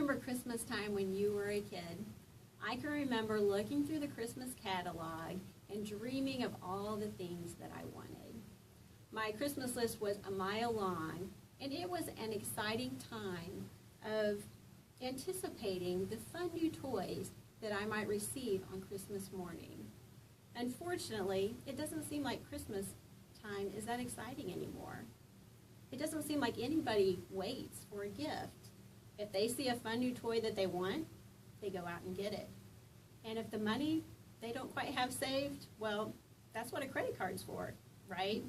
remember Christmas time when you were a kid. I can remember looking through the Christmas catalog and dreaming of all the things that I wanted. My Christmas list was a mile long, and it was an exciting time of anticipating the fun new toys that I might receive on Christmas morning. Unfortunately, it doesn't seem like Christmas time is that exciting anymore. It doesn't seem like anybody waits for a gift. If they see a fun new toy that they want, they go out and get it. And if the money they don't quite have saved, well, that's what a credit card's for, right?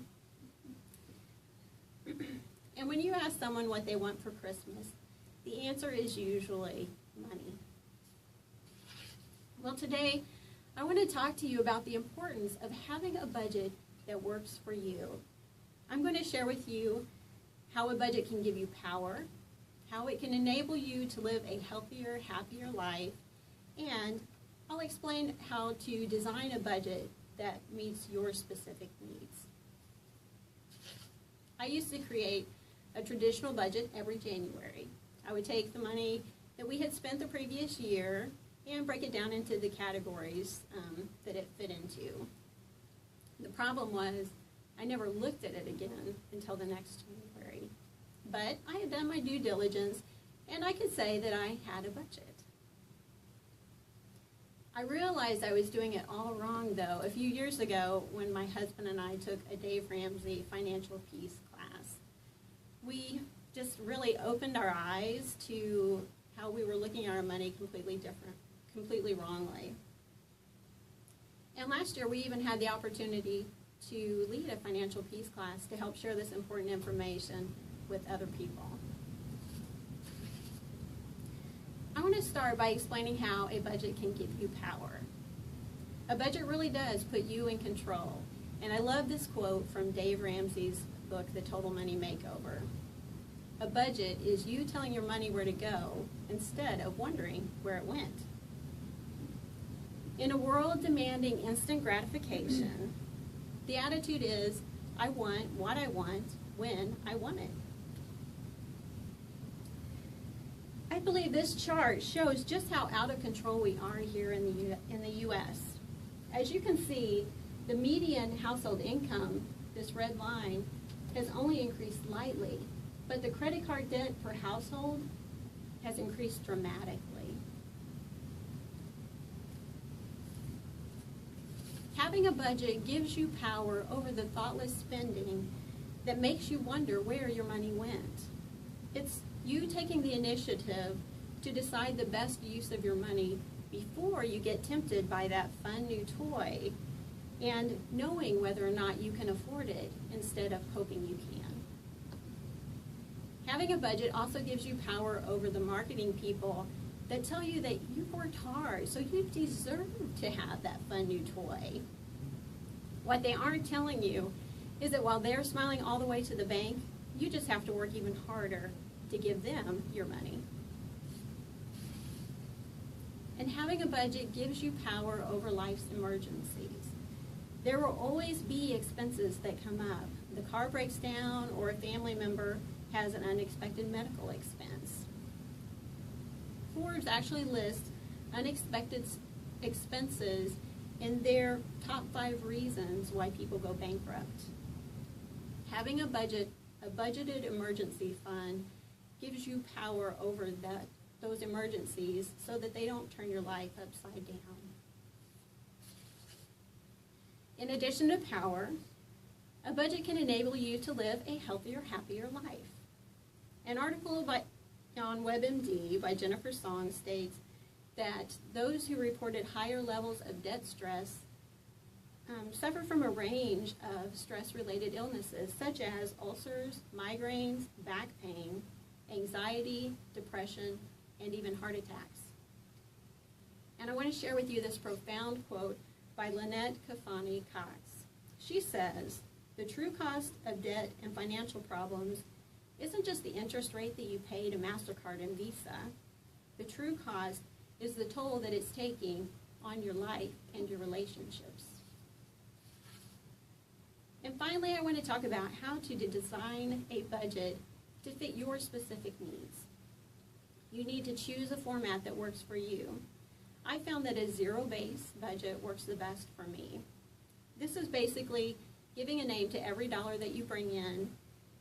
And when you ask someone what they want for Christmas, the answer is usually money. Well, today, I want to talk to you about the importance of having a budget that works for you. I'm going to share with you how a budget can give you power, how it can enable you to live a healthier, happier life, and I'll explain how to design a budget that meets your specific needs. I used to create a traditional budget every January. I would take the money that we had spent the previous year and break it down into the categories that it fit into. The problem was I never looked at it again until the next January. But I had done my due diligence, and I could say that I had a budget. I realized I was doing it all wrong, though, a few years ago when my husband and I took a Dave Ramsey Financial Peace class. We just really opened our eyes to how we were looking at our money completely wrongly. And last year, we even had the opportunity to lead a financial peace class to help share this important information with other people. I want to start by explaining how a budget can give you power. A budget really does put you in control. And I love this quote from Dave Ramsey's book, The Total Money Makeover. A budget is you telling your money where to go instead of wondering where it went. In a world demanding instant gratification, the attitude is, I want what I want when I want it. I believe this chart shows just how out of control we are here in the U.S. As you can see, the median household income, this red line, has only increased slightly, but the credit card debt per household has increased dramatically. Having a budget gives you power over the thoughtless spending that makes you wonder where your money went. It's you taking the initiative to decide the best use of your money before you get tempted by that fun new toy and knowing whether or not you can afford it instead of hoping you can. Having a budget also gives you power over the marketing people that tell you that you've worked hard, so you deserve to have that fun new toy. What they aren't telling you is that while they're smiling all the way to the bank, you just have to work even harder to give them your money. And having a budget gives you power over life's emergencies. There will always be expenses that come up. The car breaks down or a family member has an unexpected medical expense. Forbes actually lists unexpected expenses in their top 5 reasons why people go bankrupt. Having a budgeted emergency fund gives you power over those emergencies so that they don't turn your life upside down. In addition to power, a budget can enable you to live a healthier, happier life. An article on WebMD by Jennifer Song states that those who reported higher levels of debt stress suffer from a range of stress-related illnesses such as ulcers, migraines, back pain, anxiety, depression, and even heart attacks. And I want to share with you this profound quote by Lynette Kafani Cox. She says, "The true cost of debt and financial problems isn't just the interest rate that you pay to MasterCard and Visa. The true cost is the toll that it's taking on your life and your relationships." And finally, I want to talk about how to design a budget to fit your specific needs. You need to choose a format that works for you. I found that a zero-based budget works the best for me. This is basically giving a name to every dollar that you bring in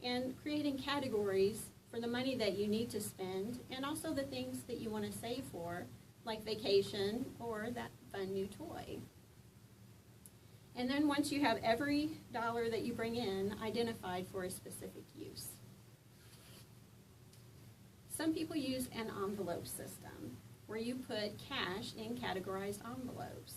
and creating categories for the money that you need to spend and also the things that you want to save for, like vacation or that fun new toy. And then once you have every dollar that you bring in identified for a specific use. Some people use an envelope system where you put cash in categorized envelopes.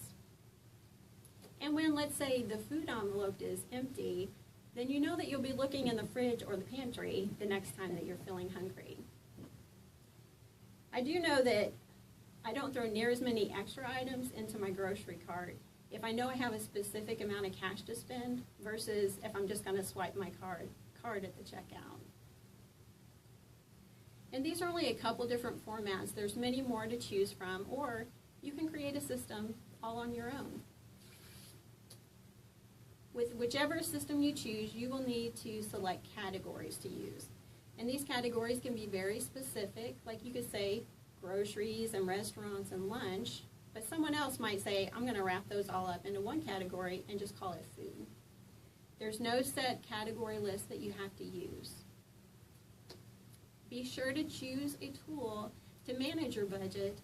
And when, let's say, the food envelope is empty, then you know that you'll be looking in the fridge or the pantry the next time that you're feeling hungry. I do know that I don't throw near as many extra items into my grocery cart if I know I have a specific amount of cash to spend versus if I'm just going to swipe my card at the checkout. And these are only a couple different formats. There's many more to choose from, or you can create a system all on your own. With whichever system you choose, you will need to select categories to use. And these categories can be very specific, like you could say groceries and restaurants and lunch, but someone else might say, I'm going to wrap those all up into one category and just call it food. There's no set category list that you have to use. Be sure to choose a tool to manage your budget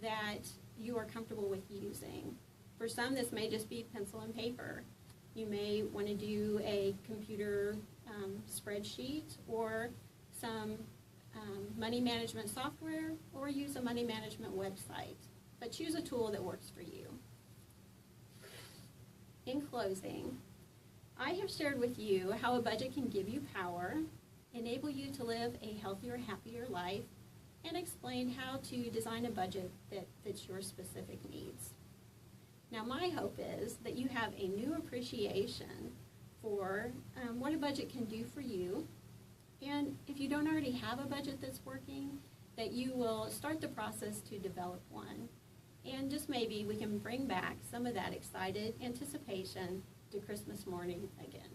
that you are comfortable with using. For some, this may just be pencil and paper. You may want to do a computer spreadsheet or some money management software or use a money management website. But choose a tool that works for you. In closing, I have shared with you how a budget can give you power, enable you to live a healthier, happier life, and explain how to design a budget that fits your specific needs. Now, my hope is that you have a new appreciation for what a budget can do for you, and if you don't already have a budget that's working, that you will start the process to develop one. And just maybe we can bring back some of that excited anticipation to Christmas morning again.